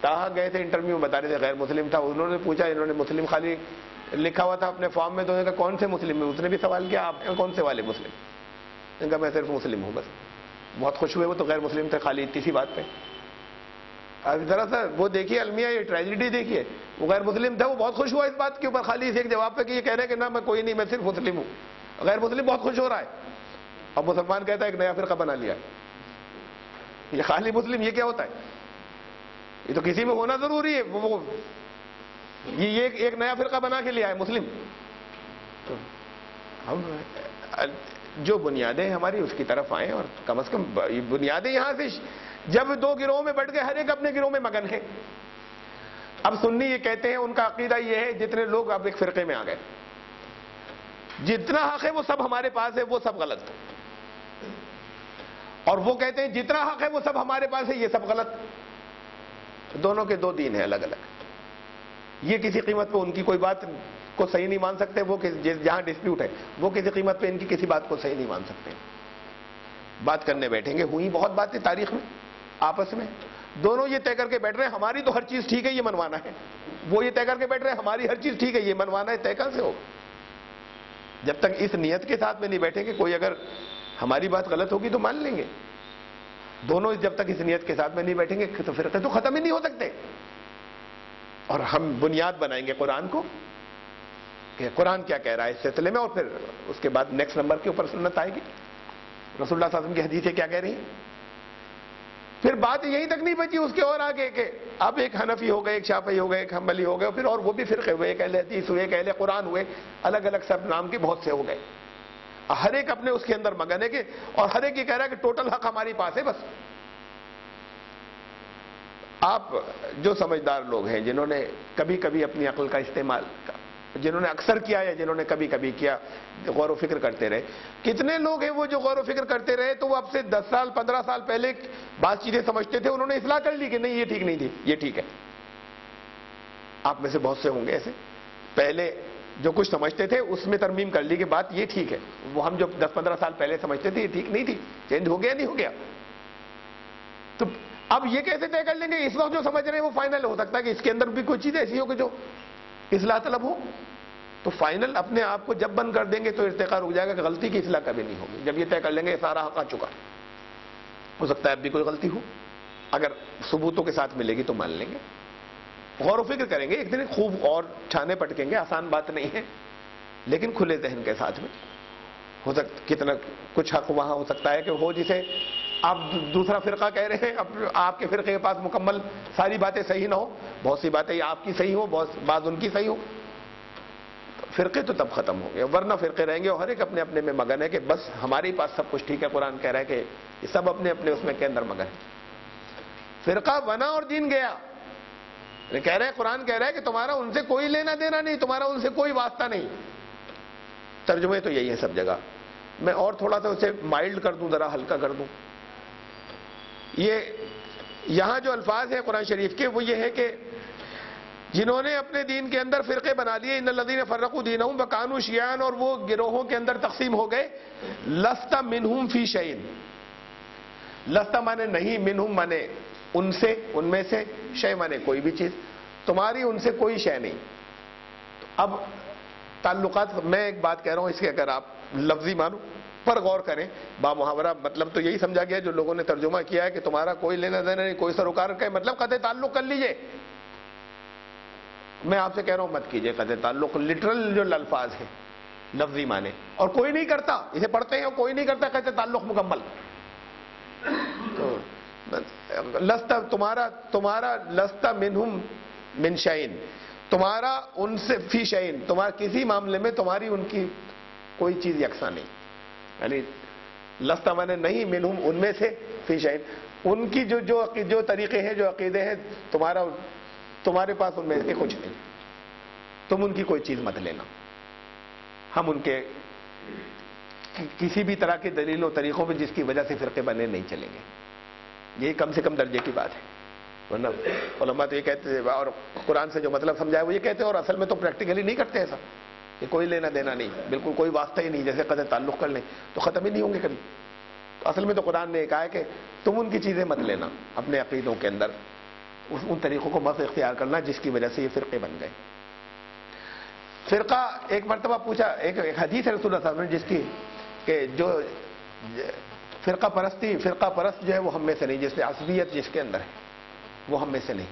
تاہا گئے تھے انٹرویو میں، بتا رہے تھے غیر مسلم تھا، انہوں نے پوچھا، انہوں نے مسلم خالی لکھا ہوا تھا اپنے فارم میں، تو انہوں نے کہا کون سے مسلم ہیں؟ اس نے بھی سوال کیا آپ کون سے والے مسلم؟ ان کا میں صرف مسلم ہوں بس. بہت خوش ہوئے، وہ تو غیر مسلم تھے خالی اتنی سی بات پہ. اب ذرا سا وہ دیکھیے المیہ، یہ ٹریجڈی دیکھیے. وہ غیر مسلم تھا، وہ بہت خوش ہوا اس بات کے اوپر خالی اس ایک جواب پہ کہ یہ کہہ رہے ہیں کہ نہ میں کوئی نہیں، میں صرف مسلم ہوں. غیر مسلم بہت خوش ہو رہا ہے. اب مسلمان کہتا ہے ایک نیا فرقہ بنا لیا. یہ خالی مسلم یہ کیا ہوتا ہے؟ یہ تو کسی میں ہونا ضروری ہے. وہ یہ ایک نیا فرقہ بنا کے لیا ہے مسلم. تو ہم جو بنیادیں ہماری اس کی طرف آئیں، اور کم از کم بنیادیں یہاں سے جب دو گروہوں میں بٹ گئے، ہر ایک اپنے گروہ میں مگن ہے. اب سنی یہ کہتے ہیں، ان کا عقیدہ یہ ہے جتنے لوگ اب ایک فرقے میں آ گئے، جتنا حق ہے وہ سب ہمارے پاس ہے، وہ سب غلط ہے. اور وہ کہتے ہیں جتنا حق ہے وہ سب ہمارے پاس ہے، یہ سب غلط. دونوں کے دو دین ہیں الگ الگ. یہ کسی قیمت پہ ان کی کوئی بات کو صحیح نہیں مان سکتے، وہ جہاں ڈسپیوٹ ہے وہ کسی قیمت پہ ان کی کسی بات کو صحیح نہیں مان سکتے. بات کرنے بیٹھیں گے، ہوئی بہت باتیں تاریخ میں آپس میں. دونوں یہ طے کر کے بیٹھ رہے ہیں ہماری تو ہر چیز ٹھیک ہے، یہ منوانا ہے. وہ یہ طے کر کے بیٹھ رہے ہیں ہماری ہر چیز ٹھیک ہے، یہ منوانا ہے. طے کہاں سے ہوگا؟ جب تک اس نیت کے ساتھ میں نہیں بیٹھیں گے. کوئی اگر ہماری بات غلط ہوگی تو مان لیں گے. دونوں جب تک اس نیت کے ساتھ میں نہیں بیٹھیں گے تو فرقے تو ختم ہی نہیں ہو سکتے. اور ہم بنیاد بنائیں گے قرآن کو کہ قرآن کیا کہہ رہا ہے اس سلسلے میں، اور پھر اس کے بعد نیکسٹ نمبر کے اوپر سنت آئے گی. رسول اللہ صلی اللہ علیہ وسلم کی حدیثیں کیا کہہ رہی ہیں. پھر بات یہیں تک نہیں بچی، اس کے اور آگے کہ اب ایک حنفی ہو گئے، ایک شافعی ہو گئے، ایک حنبلی ہو گئے، پھر اور وہ بھی فرقے ہوئے، ایک اہل حدیث ہوئے، ایک اہل قرآن ہوئے، الگ الگ سب نام کے بہت سے ہو گئے. ہر ایک اپنے اس کے اندر مگن ہے کہ، اور ہر ایک یہ کہہ رہا ہے کہ ٹوٹل حق ہماری پاس ہے. بس آپ جو سمجھدار لوگ ہیں، جنہوں نے کبھی کبھی اپنی عقل کا استعمال، جنہوں نے اکثر کیا یا جنہوں نے کبھی کبھی کیا، غور و فکر کرتے رہے. کتنے لوگ ہیں وہ جو غور و فکر کرتے رہے تو وہ اب سے 10 سال 15 سال پہلے بات چیزیں سمجھتے تھے، انہوں نے اصلاح کر لی کہ نہیں یہ ٹھیک نہیں تھی، یہ ٹھیک ہے. آپ میں سے بہت سے ہوں گے ایسے، پہلے جو کچھ سمجھتے تھے اس میں ترمیم کر لی کہ بات یہ ٹھیک ہے. وہ ہم جو 10-15 سال پہلے سمجھتے تھے یہ ٹھیک نہیں تھی، چینج ہو گیا نہیں ہو گیا. تو اب یہ کیسے طے کر لیں گے؟ اس وقت جو سمجھ رہے ہیں وہ فائنل ہو سکتا ہے کہ اس کے اندر بھی کوئی چیز ایسی ہو کہ جو اصلاح طلب ہو. تو فائنل اپنے آپ کو جب بند کر دیں گے تو ارتقا رک جائے گا کہ غلطی کی اصلاح کبھی نہیں ہوگی. جب یہ طے کر لیں گے سارا حق آ چکا، ہو سکتا ہے اب بھی کوئی غلطی ہو، اگر ثبوتوں کے ساتھ ملے گی تو مان لیں گے. غور و فکر کریں گے، ایک دن خوب اور چھانے پٹکیں گے. آسان بات نہیں ہے، لیکن کھلے ذہن کے ساتھ میں. ہو سکتا کتنا کچھ حق وہاں ہو سکتا ہے کہ ہو جسے آپ دوسرا فرقہ کہہ رہے ہیں، اب آپ کے فرقے کے پاس مکمل ساری باتیں صحیح نہ ہو، بہت سی باتیں آپ کی صحیح ہو، بعض ان کی صحیح ہو. فرقے تو تب ختم ہو گئے، ورنہ فرقے رہیں گے اور ہر ایک اپنے اپنے میں مگن ہے کہ بس ہمارے پاس سب کچھ ٹھیک ہے. قرآن کہہ رہا ہے کہ یہ سب اپنے اپنے اس میں کے اندر مگن ہے. فرقہ بنا اور دین گیا. کہہ رہے ہیں قرآن کہہ رہا ہے کہ تمہارا ان سے کوئی لینا دینا نہیں، تمہارا ان سے کوئی واسطہ نہیں. ترجمے تو یہی ہے سب جگہ. میں اور تھوڑا سا اسے مائلڈ کر دوں، ذرا ہلکا کر دوں. یہ یہاں جو الفاظ ہیں قرآن شریف کے وہ یہ ہے کہ جنہوں نے اپنے دین کے اندر فرقے بنا دیے، ان الذین فرقوا دینہم وکانوا شیعا، اور وہ گروہوں کے اندر تقسیم ہو گئے. لست منہم فی شیء، لست مانے نہیں، منہم مانے ان سے، ان میں سے، شے مانے کوئی بھی چیز، تمہاری ان سے کوئی شے نہیں. اب تعلقات، میں ایک بات کہہ رہا ہوں، اس کے اگر آپ لفظی مانو پر غور کریں، با محاورہ مطلب تو یہی سمجھا گیا جو لوگوں نے ترجمہ کیا ہے کہ تمہارا کوئی لینا دینا نہیں، کوئی سروکار کا مطلب قطع تعلق کر لیجئے. میں آپ سے کہہ رہا ہوں مت کیجئے قطع تعلق. لٹرل جو الفاظ ہیں لفظی معنی، اور کوئی نہیں کرتا، اسے پڑھتے ہیں اور کوئی نہیں کرتا قطع تعلق مکمل. تو لست تمہارا لست منہم من شیء، تمہارا ان سے فی شیء، تمہارا کسی معاملے میں تمہاری ان کی کوئی چیز یکساں نہیں. یعنی لست مانے نہیں، منہم ان میں سے، فی شیء ان کی جو طریقے ہیں، جو عقیدے ہیں، تمہارے پاس ان میں سے کچھ نہیں. تم ان کی کوئی چیز مت لینا. ہم ان کے کسی بھی طرح کے دلیل و طریقوں میں جس کی وجہ سے فرقے بنے نہیں چلیں گے. یہی کم سے کم درجے کی بات ہے. ورنہ علماء تو یہ کہتے ہیں، اور قرآن سے جو مطلب سمجھایا وہ یہ کہتے ہیں، اور اصل میں تو پریکٹیکلی نہیں کرتے ایسا. کہ کوئی لینا دینا نہیں، بالکل کوئی واسطہ ہی نہیں، جیسے قطع تعلق کر لیں تو ختم ہی نہیں ہوں گے کبھی. تو اصل میں تو قرآن نے کہا ہے کہ تم ان کی چیزیں مت لینا اپنے عقیدوں کے اندر. ان طریقوں کو مت اختیار کرنا جس کی وجہ سے یہ فرقے بن گئے. فرقہ ایک مرتبہ پوچھا، ایک حدیث ہے رسول اللہ صلی اللہ علیہ وسلم جس کی کہ جو فرقہ پرست جو ہے وہ ہم میں سے نہیں، جس سے عصبیت جس کے اندر ہے وہ ہم میں سے نہیں.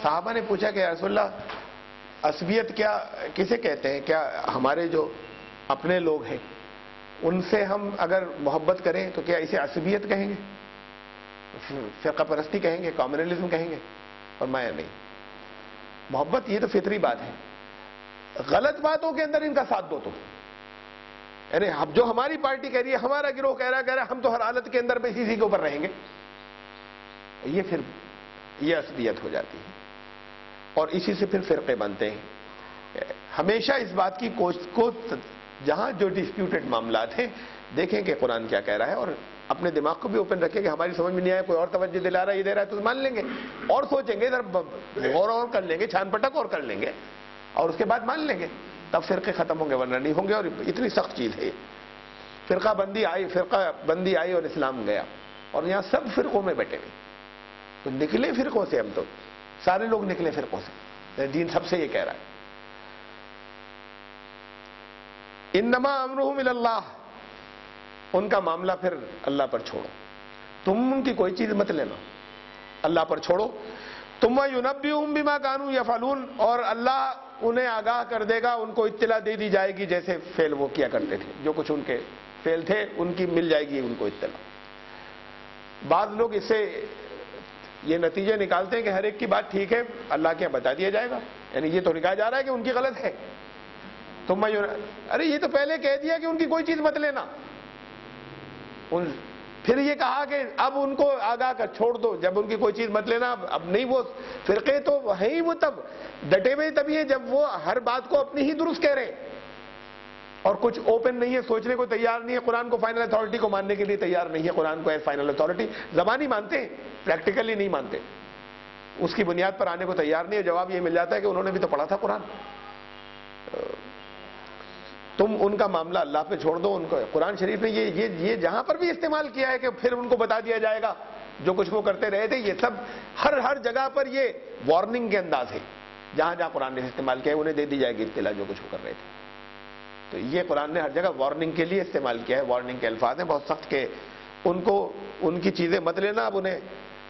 صحابہ نے پوچھا کہ یا رسول اللہ عصبیت کیا کسے کہتے ہیں؟ کیا ہمارے جو اپنے لوگ ہیں ان سے ہم اگر محبت کریں تو کیا اسے عصبیت کہیں گے، فرقہ پرستی کہیں گے، کامنلزم کہیں گے؟ فرمایا نہیں، محبت یہ تو فطری بات ہے، غلط باتوں کے اندر ان کا ساتھ دو تو، یعنی جو ہماری پارٹی کہہ رہی ہے، ہمارا گروہ کہہ رہا ہے ہم تو ہر حالت کے اندر بس اسی کے اوپر رہیں گے، یہ پھر یہ عصبیت ہو جاتی ہے اور اسی سے پھر فرقے بنتے ہیں. ہمیشہ اس بات کی کو جہاں جو ڈسپیوٹڈ معاملات ہیں دیکھیں کہ قرآن کیا کہہ رہا ہے اور اپنے دماغ کو بھی اوپن رکھیں کہ ہماری سمجھ میں نہیں آیا، کوئی اور توجہ دلا رہا ہے، یہ دے رہا ہے تو مان لیں گے اور سوچیں گے، ادھر غور اور کر لیں گے، چھان پٹک اور کر لیں گے اور اس کے بعد مان لیں گے، تب فرقے ختم ہوں گے، ورنہ نہیں ہوں گے. اور اتنی سخت چیز ہے، فرقہ بندی آئی اور اسلام گیا اور یہاں سب فرقوں میں بیٹھے ہوئے. تو نکلے فرقوں سے، ہم تو سارے لوگ نکلے فرقوں سے، دین سب سے یہ کہہ رہا ہے انما امرهم الی اللہ، ان کا معاملہ پھر اللہ پر چھوڑو، تم ان کی کوئی چیز مت لینا، اللہ پر چھوڑو. ثم ینبئهم بما كانوا يفعلون، اور اللہ انہیں آگاہ کر دے گا، ان کو اطلاع دے دی جائے گی جیسے فعل وہ کیا کرتے تھے، جو کچھ ان کے فعل تھے ان کی مل جائے گی ان کو اطلاع. بعض لوگ اس سے یہ نتیجے نکالتے ہیں کہ ہر ایک کی بات ٹھیک ہے، اللہ کیا بتا دیا جائے گا، یعنی یہ تو نکالا جا رہا ہے کہ ان کی غلط ہے. ارے یہ تو پہلے کہہ دیا کہ ان کی کوئی چیز مت لینا، پھر یہ کہا کہ اب ان کو آگاہ کر چھوڑ دو، جب ان کی کوئی چیز مت لینا. اب نہیں، وہ فرقے تو ہیں ہی، وہ تب ڈٹے ہوئے تب یہ جب وہ ہر بات کو اپنی ہی درست کہہ رہے ہیں اور کچھ اوپن نہیں ہے، سوچنے کو تیار نہیں ہے، قرآن کو فائنل اتھارٹی کو ماننے کے لیے تیار نہیں ہے، قرآن کو ایز فائنل اتھارٹی زبانی مانتے ہیں، پریکٹیکلی نہیں مانتے، اس کی بنیاد پر آنے کو تیار نہیں ہے. جواب یہ مل جاتا ہے کہ انہوں نے بھی تو پڑھا تھا قرآن. تم ان کا معاملہ اللہ پہ چھوڑ دو. ان کو قرآن شریف نے یہ جہاں پر بھی استعمال کیا ہے کہ پھر ان کو بتا دیا جائے گا جو کچھ وہ کرتے رہے تھے، یہ سب ہر جگہ پر یہ وارننگ کے انداز ہے. جہاں جہاں قرآن نے استعمال کیا ہے انہیں دے دی جائے گی اطلاع جو کچھ وہ کر رہے تھے. تو یہ قرآن نے ہر جگہ وارننگ کے لیے استعمال کیا ہے. وارننگ کے الفاظ ہیں بہت سخت کہ ان کو ان کی چیزیں مت لینا، اب انہیں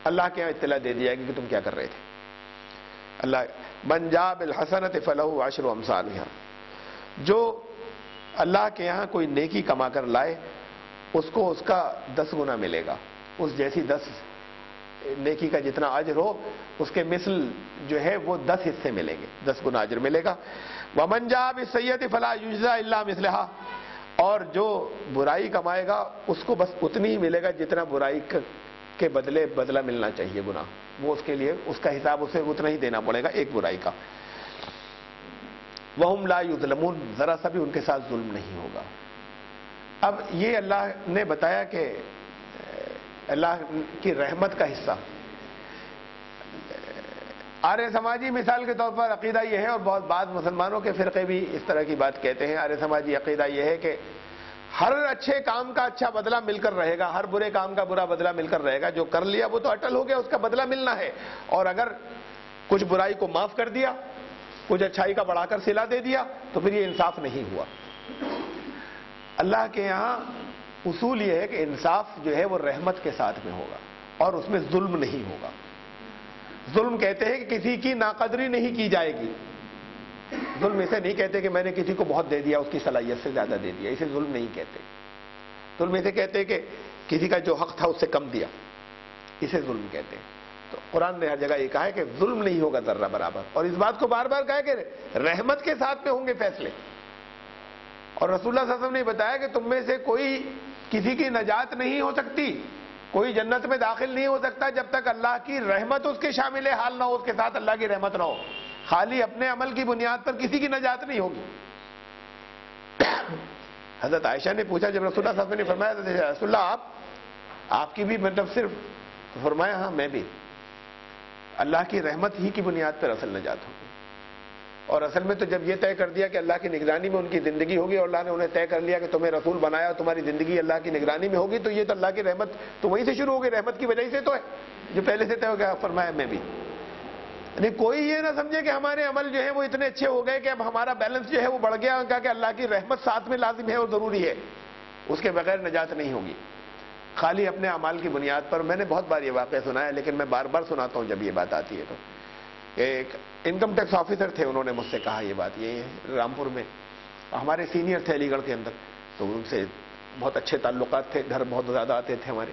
اللہ کے یہاں اطلاع دے دی جائے گی کہ تم کیا کر رہے تھے. اللہ من جاء بالحسنۃ فلہ عشر امثالها، جو اللہ کے یہاں کوئی نیکی کما کر لائے اس کو اس کا 10 گنا ملے گا، اس جیسی 10 نیکی کا جتنا اجر ہو اس کے مثل جو ہے وہ 10 حصے ملیں گے، 10 گنا اجر ملے گا. ومن جاء بالسیئۃ فلا یجزی الا مثلها، اور جو برائی کمائے گا اس کو بس اتنی ہی ملے گا جتنا برائی کے بدلے بدلہ ملنا چاہیے گناہ، وہ اس کے لیے اس کا حساب اسے اتنا ہی دینا پڑے گا ایک برائی کا. وَهُمْ لَا يُظْلَمُونَ، ذرا سا بھی ان کے ساتھ ظلم نہیں ہوگا. اب یہ اللہ نے بتایا کہ اللہ کی رحمت کا حصہ. آریہ سماجی مثال کے طور پر عقیدہ یہ ہے، اور بہت بعض مسلمانوں کے فرقے بھی اس طرح کی بات کہتے ہیں. آریہ سماجی عقیدہ یہ ہے کہ ہر اچھے کام کا اچھا بدلہ مل کر رہے گا، ہر برے کام کا برا بدلہ مل کر رہے گا. جو کر لیا وہ تو اٹل ہو گیا، اس کا بدلہ ملنا ہے. اور اگر کچھ برائی کو معاف کر دیا، کچھ اچھائی کا بڑھا کر صلہ دے دیا تو پھر یہ انصاف نہیں ہوا. اللہ کے یہاں اصول یہ ہے کہ انصاف جو ہے وہ رحمت کے ساتھ میں ہوگا اور اس میں ظلم نہیں ہوگا. ظلم کہتے ہیں کہ کسی کی ناقدری نہیں کی جائے گی. ظلم اسے نہیں کہتے کہ میں نے کسی کو بہت دے دیا، اس کی صلاحیت سے زیادہ دے دیا، اسے ظلم نہیں کہتے. ظلم اسے کہتے ہیں کہ کسی کا جو حق تھا اس سے کم دیا، اسے ظلم کہتے ہیں. تو قرآن نے ہر جگہ یہ کہا ہے کہ ظلم نہیں ہوگا ذرہ برابر، اور اس بات کو بار بار کہا ہے کہ رحمت کے ساتھ میں ہوں گے فیصلے. اور رسول اللہ صلی اللہ علیہ وسلم نے بتایا کہ تم میں سے کوئی کسی کی نجات نہیں ہو سکتی، کوئی جنت میں داخل نہیں ہو سکتا جب تک اللہ کی رحمت اس کے شامل حال نہ ہو، اس کے ساتھ اللہ کی رحمت نہ ہو. خالی اپنے عمل کی بنیاد پر کسی کی نجات نہیں ہوگی. حضرت عائشہ نے پوچھا جب رسول اللہ صلی اللہ علیہ وسلم نے فرمایا رسول اللہ آپ کی بھی مطلب صرف، فرمایا ہاں میں بھی. اللہ کی رحمت ہی کی بنیاد پر اصل نجات ہوگی. اور اصل میں تو جب یہ طے کر دیا کہ اللہ کی نگرانی میں ان کی زندگی ہوگی اور اللہ نے انہیں طے کر لیا کہ تمہیں رسول بنایا، تمہاری زندگی اللہ کی نگرانی میں ہوگی، تو یہ تو اللہ کی رحمت تو وہیں سے شروع ہوگی، رحمت کی وجہ سے تو ہے جو پہلے سے طے ہو گیا. فرمایا میں بھی. یعنی کوئی یہ نہ سمجھے کہ ہمارے عمل جو ہے وہ اتنے اچھے ہو گئے کہ اب ہمارا بیلنس جو ہے وہ بڑھ گیا، کہا کہ اللہ کی رحمت ساتھ میں لازم ہے اور ضروری ہے، اس کے بغیر نجات نہیں ہوگی خالی اپنے اعمال کی بنیاد پر۔ میں نے بہت بار یہ واقعہ سنا ہے، لیکن میں بار بار سناتا ہوں جب یہ بات آتی ہے تو۔ ایک انکم ٹیکس آفیسر تھے، انہوں نے مجھ سے کہا یہ بات، یہ رامپور میں ہمارے سینئر تھے علی گڑھ کے اندر، تو ان سے بہت اچھے تعلقات تھے، گھر بہت زیادہ آتے تھے ہمارے۔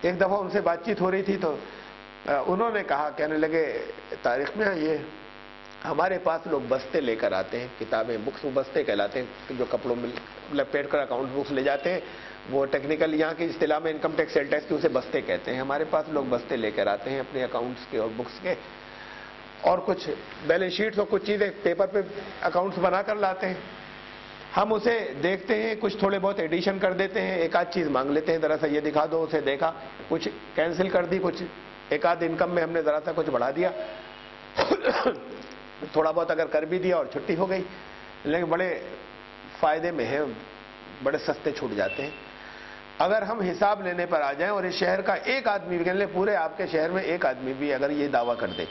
ایک دفعہ ان سے بات چیت ہو رہی تھی تو انہوں نے کہا، کہنے لگے تاریخ میں یہ ہمارے پاس لوگ بستے لے کر آتے ہیں، کتابیں بکس بستے کہلاتے ہیں، جو کپڑوں میں لپیٹ کر اکاؤنٹ بکس لے جاتے ہیں، وہ ٹیکنیکل یہاں کی اصطلاح میں انکم ٹیکس سیل ٹیکس کی اسے بستے کہتے ہیں۔ ہمارے پاس لوگ بستے لے کر آتے ہیں اپنے اکاؤنٹس کے اور بکس کے، اور کچھ بیلنس شیٹس اور کچھ چیزیں پیپر پہ اکاؤنٹس بنا کر لاتے ہیں، ہم اسے دیکھتے ہیں، کچھ تھوڑے بہت ایڈیشن کر دیتے ہیں، ایک آدھ چیز مانگ لیتے ہیں، ذرا سا یہ دکھا دو، اسے دیکھا، کچھ کینسل کر دی، کچھ ایک آدھ انکم میں ہم نے ذرا سا کچھ بڑھا دیا، تھوڑا بہت اگر کر بھی دیا اور چھٹی ہو گئی، لیکن بڑے فائدے میں ہیں، بڑے سستے چھوٹ جاتے ہیں۔ اگر ہم حساب لینے پر آ جائیں اور اس شہر کا ایک آدمی بھی، کہنے لیں پورے آپ کے شہر میں ایک آدمی بھی اگر یہ دعویٰ کر دے،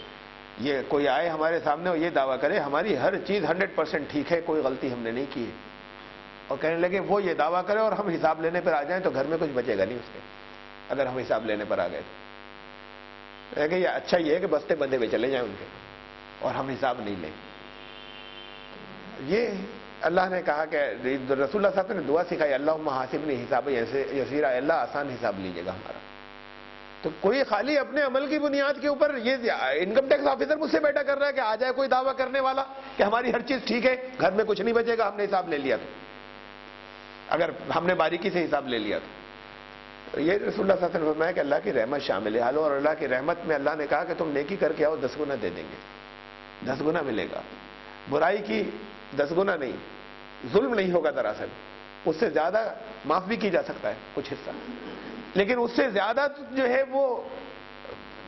یہ کوئی آئے ہمارے سامنے اور یہ دعویٰ کرے ہماری ہر چیز 100% ٹھیک ہے، کوئی غلطی ہم نے نہیں کی ہے، اور کہنے لگے وہ یہ دعویٰ کرے اور ہم حساب لینے پر آ جائیں تو گھر میں کچھ بچے گا نہیں اس کے، اگر ہم حساب لینے پر آ گئے تو کہ یہ اچھا یہ ہے کہ بستے بندے ہوئے چلے جائیں ان کے اور ہم حساب نہیں لیں۔ یہ اللہ نے کہا کہ رسول اللہ صاحب نے دعا سکھائی، اللہم حاسبنی حساب یسیرا، اللہ آسان حساب لیجیے گا ہمارا۔ تو کوئی خالی اپنے عمل کی بنیاد کے اوپر، یہ انکم ٹیکس آفیسر مجھ سے بیٹھا کر رہا ہے کہ آ جائے کوئی دعویٰ کرنے والا کہ ہماری ہر چیز ٹھیک ہے، گھر میں کچھ نہیں بچے گا، ہم نے حساب لے لیا تو، اگر ہم نے باریکی سے حساب لے لیا تو۔ یہ رسول اللہ صلی اللہ علیہ وسلم نے فرمایا کہ اللہ کی رحمت شامل ہے، حال اور اللہ کی رحمت میں اللہ نے کہا کہ تم نیکی کر کے آؤ 10 گنا دے دیں گے، 10 گنا ملے گا، برائی کی 10 گنا نہیں، ظلم نہیں ہوگا دراصل، اس سے زیادہ معاف بھی کی جا سکتا ہے کچھ حصہ، لیکن اس سے زیادہ جو ہے وہ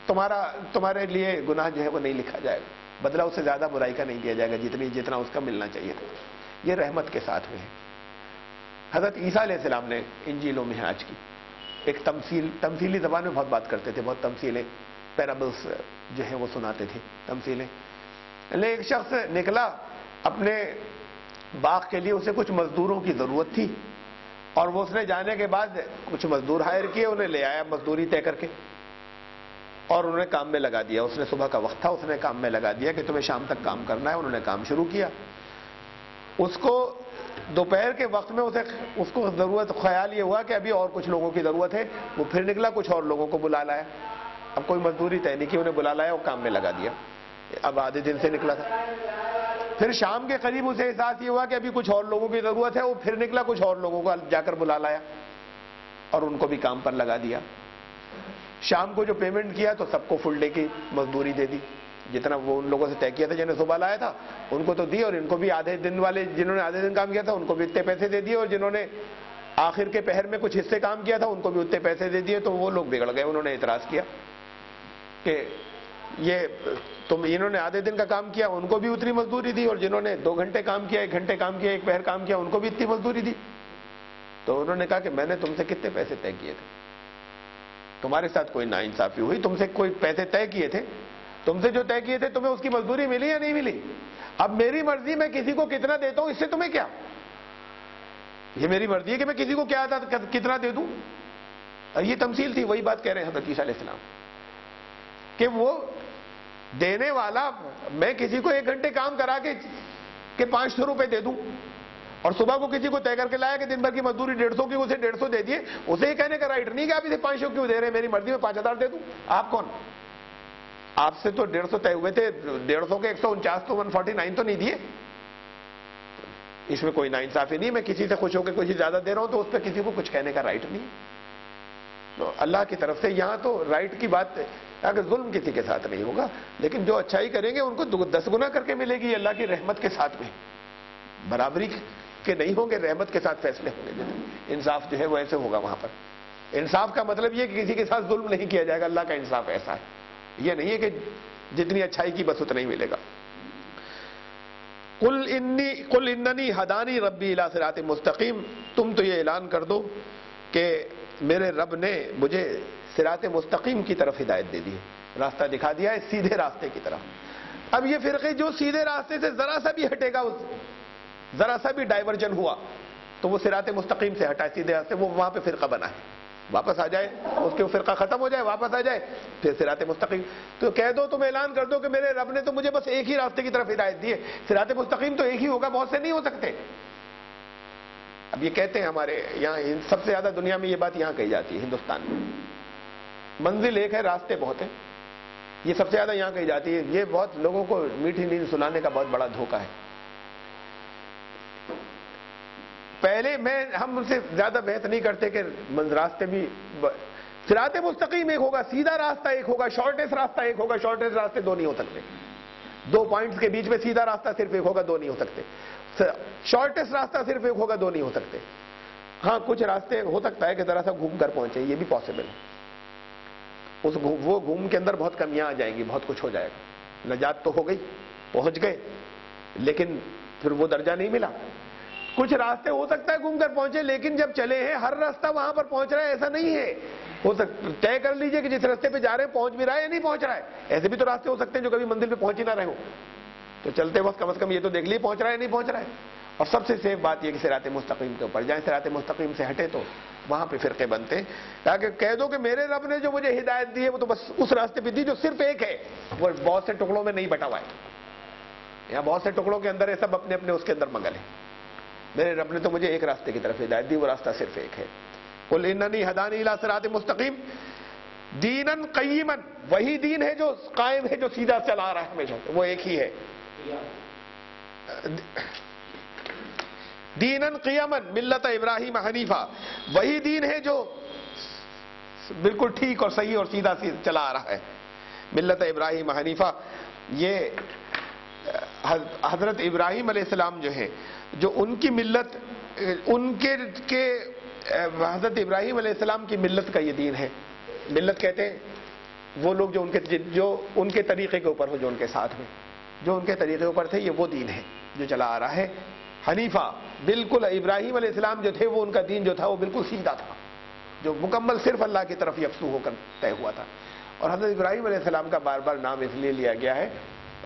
تمہارے لیے گناہ جو ہے وہ نہیں لکھا جائے گا، بدلہ اس سے زیادہ برائی کا نہیں دیا جائے گا جتنا اس کا ملنا چاہیے تھا۔ یہ رحمت کے ساتھ میں ہے۔ حضرت عیسیٰ علیہ السلام نے انجیل و معراج کی ایک تمثیلی زبان میں بہت بات کرتے تھے، بہت تمثیلیں، پیرابلس جو ہیں وہ سناتے تھے، تمثیلیں۔ ایک شخص نکلا اپنے باغ کے لیے، اسے کچھ مزدوروں کی ضرورت تھی، اور وہ اس نے جانے کے بعد کچھ مزدور ہائر کیے، انہیں لے آیا مزدوری طے کر کے، اور انہوں نے کام میں لگا دیا۔ اس نے صبح کا وقت تھا، اس نے کام میں لگا دیا کہ تمہیں شام تک کام کرنا ہے، انہوں نے کام شروع کیا۔ اس کو دوپہر کے وقت میں اس کو ضرورت، خیال یہ ہوا کہ ابھی اور کچھ لوگوں کی ضرورت ہے، وہ پھر نکلا، کچھ اور لوگوں کو بلا لایا، اب کوئی مزدوری طے نہیں کی، انہیں بلا لایا اور کام میں لگا دیا، اب آدھے دن سے نکلا تھا۔ پھر شام کے قریب اسے احساس یہ ہوا کہ ابھی کچھ اور لوگوں کی ضرورت ہے، وہ پھر نکلا، کچھ اور لوگوں کو جا کر بلا لایا اور ان کو بھی کام پر لگا دیا۔ شام کو جو پیمنٹ کیا تو سب کو فل ڈے کی مزدوری دے دی، جتنا وہ ان لوگوں سے طے کیا تھا جنہیں صبح لایا تھا ان کو تو دی، اور ان کو بھی آدھے دن والے جنہوں نے آدھے دن کام کیا تھا ان کو بھی اتنے پیسے دے دیے، اور جنہوں نے آخر کے پہر میں کچھ حصے کام کیا تھا ان کو بھی اتنے پیسے دے دیے۔ تو وہ لوگ بگڑ گئے، انہوں نے اعتراض کیا کہ انہوں نے آدھے دن کا کام کیا ان کو بھی اتنی مزدوری دی، اور جنہوں نے 2 گھنٹے کام کیا، 1 گھنٹے کام کیا، 1 پہر کام کیا، ان کو بھی اتنی مزدوری دی۔ تو انہوں نے کہا کہ میں نے تم سے کتنے پیسے طے کیے تھے، تمہارے ساتھ کوئی ناانصافی ہوئی، تم سے کوئی پیسے طے کیے تھے، تم سے جو طے کیے تھے تمہیں اس کی مزدوری ملی یا نہیں ملی؟ اب میری مرضی میں کسی کو کتنا دیتا ہوں، اس سے تمہیں کیا؟ یہ میری مرضی ہے کہ میں کسی کو کتنا دے دوں۔ یہ تمثیل تھی، وہی بات کہہ رہے ہیں حضرت عیسیٰ علیہ السلام کہ وہ دینے والا، میں کسی کو 1 گھنٹے کام کرا کے 500 روپے دے دوں، اور صبح کو کسی کو طے کر کے لایا کہ دن بھر کی مزدوری 150 کی، اسے 150 دے دیے، اسے یہ کہنے کا رائٹ نہیں کہ آپ اسے 500 کیوں دے رہے ہیں، میری مرضی میں 5000 دے دوں۔ آپ کون؟ آپ سے تو 150 طے ہوئے تھے، 150 کے 149 تو 149 تو نہیں دیے، اس میں کوئی ناانصافی نہیں، میں کسی سے خوش ہو کے کچھ زیادہ دے رہا ہوں تو اس پہ کسی کو کچھ کہنے کا رائٹ نہیں۔ تو اللہ کی طرف سے یہاں تو رائٹ کی بات ہے، اگر ظلم کسی کے ساتھ نہیں ہوگا، لیکن جو اچھائی کریں گے ان کو 10 گنا کر کے ملے گی اللہ کی رحمت کے ساتھ میں، برابری کے نہیں ہوں گے، رحمت کے ساتھ فیصلے ہوں گے، انصاف جو ہے وہ ایسے ہوگا وہاں پر۔ انصاف کا مطلب یہ کہ کسی کے ساتھ ظلم نہیں کیا جائے گا، اللہ کا انصاف ایسا ہے، یہ نہیں ہے کہ جتنی اچھائی کی بس اتنا ہی ملے گا۔ قل اننی ہدانی ربی الی صراط مستقیم، تم تو یہ اعلان کر دو کہ میرے رب نے مجھے صراط مستقیم کی طرف ہدایت دے دی ہے۔ راستہ دکھا دیا ہے سیدھے راستے کی طرف. اب یہ فرقے جو سیدھے راستے سے ذرا سا بھی ہٹے گا, ذرا سا بھی ڈائیورجن ہوا تو وہ صراط مستقیم سے ہٹا ہے, سیدھے راستے, وہ وہاں پہ فرقہ بنا ہے. واپس آ جائے, اس کے فرقہ ختم ہو جائے, واپس آ جائے, پھر صراط مستقیم. تو کہہ دو, تم اعلان کر دو کہ میرے رب نے تو مجھے بس ایک ہی راستے کی طرف ہدایت دی ہے, صراط مستقیم تو ایک ہی ہوگا, بہت سے نہیں ہو سکتے. اب یہ کہتے ہیں ہمارے یہاں سب سے زیادہ دنیا میں یہ بات یہاں کہی جاتی ہے ہندوستان میں, منزل ایک ہے راستے بہت ہیں, یہ سب سے زیادہ یہاں کہی جاتی ہے. یہ بہت لوگوں کو میٹھی نیند سنانے کا بہت بڑا دھوکہ ہے. پہلے ہم ان سے زیادہ بحث نہیں کرتے کہ راستے بھی, صراط مستقیم ایک ہوگا, سیدھا راستہ ایک ہوگا, شارٹیسٹ راستہ ایک ہوگا. شارٹیسٹ راستے دو نہیں ہو سکتے, دو پوائنٹس کے بیچ میں سیدھا راستہ صرف ایک ہوگا, دو نہیں ہو سکتے. شارٹیسٹ راستہ صرف ایک ہوگا, دو نہیں ہو سکتے. ہاں کچھ راستے ہو سکتا ہے کہ ذرا سا گھوم کر پہنچے, یہ بھی پاسبل ہے. وہ گھوم کے اندر بہت کمیاں آ جائیں گی, بہت کچھ ہو جائے گا. نجات تو ہو گئی, پہنچ گئے, لیکن پھر وہ درجہ نہیں ملا. کچھ راستے ہو سکتا ہے گھوم کر پہنچے, لیکن جب چلے ہیں ہر راستہ وہاں پر پہنچ رہا ہے ایسا نہیں ہے. ہو سکتا طے کر لیجئے کہ جس راستے پہ جا رہے ہیں پہنچ بھی رہا ہے یا نہیں پہنچ رہا ہے. ایسے بھی تو راستے ہو سکتے ہیں جو کبھی منزل پہ پہنچ ہی نہ رہے ہو, تو چلتے وقت کم از کم یہ تو دیکھ لیے پہنچ رہا ہے نہیں پہنچ رہا ہے. اور سب سے سیف بات یہ کہ صراط مستقیم کے اوپر جائیں. صراط مستقیم سے ہٹے تو وہاں پہ فرقے بنتے ہیں, تاکہ کہہ دو کہ میرے رب نے جو مجھے ہدایت دی ہے وہ تو بس اس راستے پہ دی جو صرف ایک ہے, وہ بہت سے ٹکڑوں میں نہیں بٹا ہوا ہے. یہاں بہت سے ٹکڑوں کے اندر ہے, سب اپنے اپنے اس کے اندر مگل ہے. میرے رب نے تو مجھے ایک راستے کی طرف ہدایت دی, وہ راستہ صرف ایک ہے. قل اننی ہدانی الی صراط مستقیم دینا قیما, وہی دین ہے جو قائم ہے, جو سیدھا چلا رہا ہے ہمیشہ, وہ ایک ہی ہے. دینا قیما ملت ابراہیم حنیفہ, وہی دین ہے جو بالکل ٹھیک اور صحیح اور سیدھا چلا آ رہا ہے. ملت ابراہیم حنیفہ, یہ حضرت ابراہیم علیہ السلام جو ہیں, جو ان کی ملت, ان کے حضرت ابراہیم علیہ السلام کی ملت کا یہ دین ہے. ملت کہتے ہیں وہ لوگ جو ان کے طریقے کے اوپر ہو, جو ان کے ساتھ میں جو ان کے طریقے اوپر تھے, یہ وہ دین ہے جو چلا آ رہا ہے. حنیفہ, بالکل ابراہیم علیہ السلام جو تھے وہ ان کا دین جو تھا وہ بالکل سیدھا تھا, جو مکمل صرف اللہ کی طرف یکسو ہو کر طے ہوا تھا. اور حضرت ابراہیم علیہ السلام کا بار بار نام اس لیے لیا گیا ہے,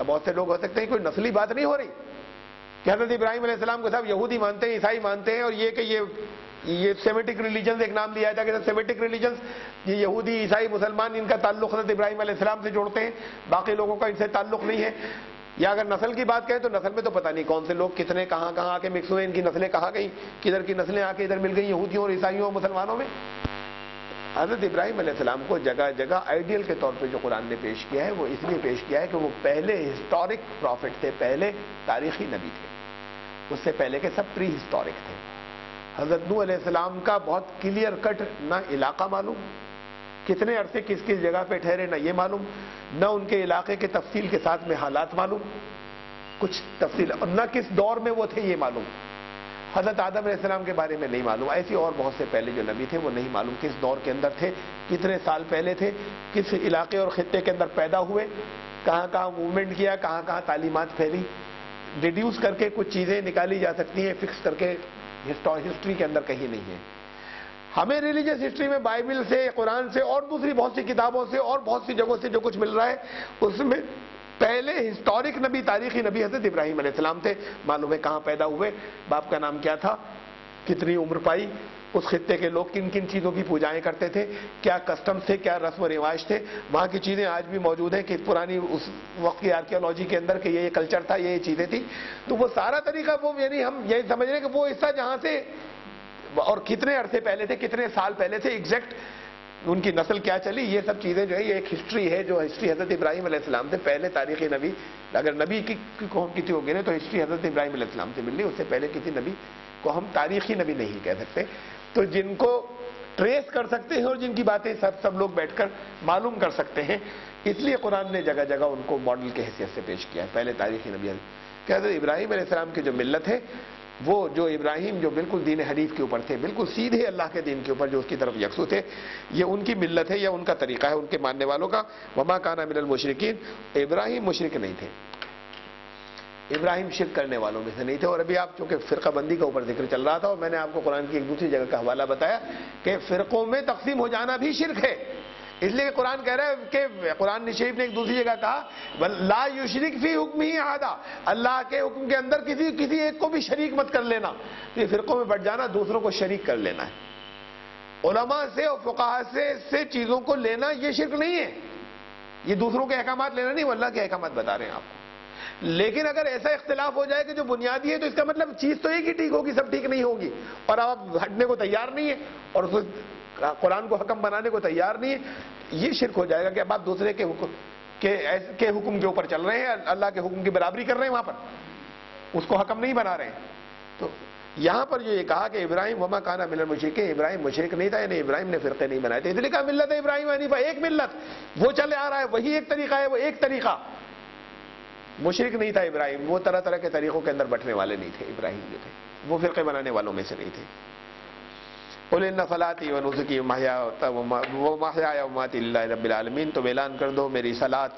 بہت سے لوگ ہو سکتے ہیں کوئی نسلی بات نہیں ہو رہی کہ حضرت ابراہیم علیہ السلام کو صاحب یہودی مانتے ہیں, عیسائی مانتے ہیں, اور یہ کہ یہ سیمیٹک ریلیجنز ایک نام لیا جائے کہ سیمیٹک ریلیجنز, یہ یہودی عیسائی مسلمان, ان کا تعلق حضرت ابراہیم علیہ السلام سے جوڑتے ہیں, باقی لوگوں کا ان سے تعلق نہیں ہے. یا اگر نسل کی بات کریں تو نسل میں تو پتہ نہیں کون سے لوگ کتنے کہاں آ کے مکس ہوئے, ان کی نسلیں کہاں گئی, کدھر کی نسلیں آ کے ادھر مل گئی یہودیوں اور عیسائیوں اور مسلمانوں میں. حضرت ابراہیم علیہ السلام کو جگہ جگہ آئیڈیل کے طور پہ جو قرآن نے پیش کیا ہے وہ اس لیے پیش کیا ہے کہ وہ پہلے ہسٹورک پروفٹ تھے, پہلے تاریخی نبی تھے. اس سے پہلے کے سب پری ہسٹورک تھے. حضرت نوح علیہ السلام کا بہت کلیئر کٹ, نہ علاقہ معلوم, کتنے عرصے کس کس جگہ پہ ٹھہرے نہ یہ معلوم, نہ ان کے علاقے کے تفصیل کے ساتھ میں حالات معلوم, کچھ تفصیل, اور نہ کس دور میں وہ تھے یہ معلوم. حضرت آدم علیہ السلام کے بارے میں نہیں معلوم. ایسی اور بہت سے پہلے جو نبی تھے وہ نہیں معلوم کس دور کے اندر تھے, کتنے سال پہلے تھے, کس علاقے اور خطے کے اندر پیدا ہوئے, کہاں کہاں موومنٹ کیا, کہاں کہاں تعلیمات پھیلی. ریڈیوس کر کے کچھ چیزیں نکالی جا سکتی ہیں, فکس کر کے ہسٹری کے اندر کہیں نہیں ہے. ہمیں ریلیجس ہسٹری میں بائبل سے, قرآن سے اور دوسری بہت سی کتابوں سے اور بہت سی جگہوں سے جو کچھ مل رہا ہے اس میں پہلے ہسٹورک نبی, تاریخی نبی حضرت ابراہیم علیہ السلام تھے. معلوم ہے کہاں پیدا ہوئے, باپ کا نام کیا تھا, کتنی عمر پائی, اس خطے کے لوگ کن کن چیزوں کی پوجائیں کرتے تھے, کیا کسٹم تھے, کیا رسم و رواج تھے. وہاں کی چیزیں آج بھی موجود ہیں کہ پرانی اس وقت کی آرکیالوجی کے اندر کہ یہ کلچر تھا, یہ چیزیں تھیں. تو وہ سارا طریقہ وہ, یعنی ہم یہی سمجھ رہے ہیں کہ وہ حصہ جہاں سے اور کتنے عرصے پہلے تھے, کتنے سال پہلے تھے, ایگزیکٹ ان کی نسل کیا چلی, یہ سب چیزیں جو ہے یہ ایک ہسٹری ہے, جو ہسٹری حضرت ابراہیم علیہ السلام سے پہلے تاریخی نبی, اگر نبی کی قوم کسی ہوگی نا تو ہسٹری حضرت ابراہیم علیہ السلام سے مل رہی, اس سے پہلے کسی نبی کو ہم تاریخی نبی نہیں کہہ سکتے. تو جن کو ٹریس کر سکتے ہیں اور جن کی باتیں سب لوگ بیٹھ کر معلوم کر سکتے ہیں, اس لیے قرآن نے جگہ جگہ ان کو ماڈل کی حیثیت سے پیش کیا ہے, پہلے تاریخی نبی. کہ حضرت ابراہیم علیہ السلام کی جو ملت ہے, وہ جو ابراہیم جو بالکل دین حنیف کے اوپر تھے, بالکل سیدھے اللہ کے دین کے اوپر جو اس کی طرف یکسو تھے, یہ ان کی ملت ہے, یا ان کا طریقہ ہے ان کے ماننے والوں کا. وما کان من المشرکین, ابراہیم مشرک نہیں تھے, ابراہیم شرک کرنے والوں میں سے نہیں تھے. اور ابھی آپ چونکہ فرقہ بندی کا اوپر ذکر چل رہا تھا, اور میں نے آپ کو قرآن کی ایک دوسری جگہ کا حوالہ بتایا کہ فرقوں میں تقسیم ہو جانا بھی شرک ہے. اس لیے کہ قرآن کہہ رہا ہے کہ قرآن شریف نے ایک دوسری جگہ کہا لا یشرک فی حکمہ احدا، اللہ کے حکم کے اندر کسی ایک کو بھی شریک مت کر لینا. یہ فرقوں میں بٹ جانا، دوسروں کو شریک کر لینا ہے. علماء سے اور فقہاء سے چیزوں کو لینا یہ شرک نہیں ہے، یہ دوسروں کے احکامات لینا نہیں، وہ اللہ کے احکامات بتا رہے ہیں آپ کو. لیکن اگر ایسا اختلاف ہو جائے کہ جو بنیادی ہے تو اس کا مطلب چیز تو ایک ہی ٹھیک ہوگی، سب ٹھیک نہیں ہوگی، اور آپ ہٹنے کو تیار نہیں ہے اور قرآن کو حکم بنانے کو تیار نہیں ہے، یہ شرک ہو جائے گا کہ اب آپ دوسرے کے حکم کے اوپر چل رہے ہیں، اللہ کے حکم کی برابری کر رہے ہیں، وہاں پر اس کو حکم نہیں بنا رہے ہیں. تو یہاں پر جو یہ کہا کہ ابراہیم وما کانا من المشرکین، ابراہیم مشرک نہیں تھا، یعنی ابراہیم نے فرقے نہیں بنائے تھے، اس لیے کہا ملت ابراہیم حنیفہ، ایک ملت وہ چلے آ رہا ہے، وہی ایک طریقہ ہے، وہ ایک طریقہ. مشرک نہیں تھا ابراہیم، وہ طرح طرح کے طریقوں کے اندر بٹنے والے نہیں تھے. ابراہیم جو تھے وہ فرقے بنانے والوں میں سے نہیں تھے. قل ان صلاتی و نسکی و محیای و مماتی للہ رب العالمین، تو اعلان کر دو میری صلات،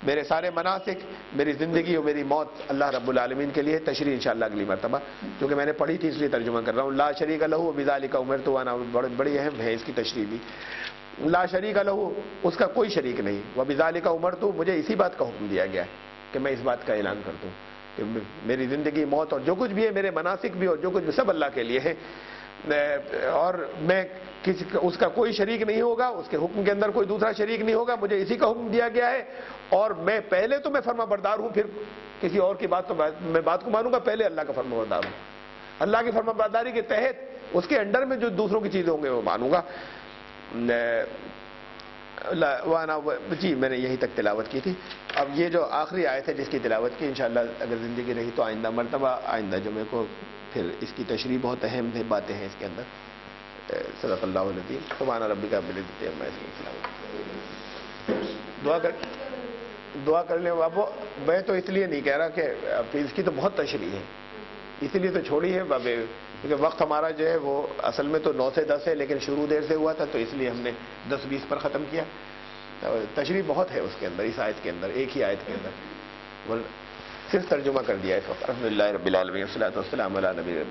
میرے سارے مناسک، میری زندگی اور میری موت اللہ رب العالمین کے لیے. تشریح انشاءاللہ اگلی مرتبہ، کیونکہ میں نے پڑھی تھی اس لیے ترجمہ کر رہا ہوں. لا شریک لہ وبذالک امرت وانا، بڑی اہم ہے اس کی تشریح بھی. لا شریک لہ، اس کا کوئی شریک نہیں. وبذالک امرت، مجھے اسی بات کا حکم دیا گیا ہے کہ میں اس بات کا اعلان کر دوں کہ میری زندگی، موت اور جو کچھ بھی ہے، میرے مناسک بھی اور جو کچھ بھی، سب اللہ کے لیے ہے. اور میں اس کا کوئی شریک نہیں ہوگا، اس کے حکم کے اندر کوئی دوسرا شریک نہیں ہوگا. مجھے اسی کا حکم دیا گیا ہے، اور میں پہلے تو میں فرما بردار ہوں، پھر کسی اور کی بات کو مانوں گا، پہلے اللہ کا فرما بردار ہوں. اللہ کی فرما برداری کے تحت اس کے انڈر میں جو دوسروں کی چیزیں ہوں گے وہ مانوں گا. جی میں نے یہیں تک تلاوت کی تھی. اب یہ جو آخری آیت ہے جس کی تلاوت کی، انشاءاللہ اگر زندگی رہی تو آئندہ مرتبہ، آئندہ جمعے کو پھر اس کی تشریح، بہت اہم باتیں ہیں اس کے اندر. صدق اللہ العظیم. سبحان ربک رب العزۃ عما یصفون. دعا کر لیں. اب میں تو اس لیے نہیں کہہ رہا کہ اس کی تو بہت تشریح ہے، اسی لیے تو چھوڑی ہے بابے، کیونکہ وقت ہمارا جو ہے وہ اصل میں تو 9 سے 10 ہے، لیکن شروع دیر سے ہوا تھا تو اس لیے ہم نے 10-20 پر ختم کیا. تشریح بہت ہے اس کے اندر، اس آیت کے اندر، ایک ہی آیت کے اندر صرف ترجمہ کر دیا ہے. الحمدللہ رب العالمین والصلاۃ والسلام علی نبی رب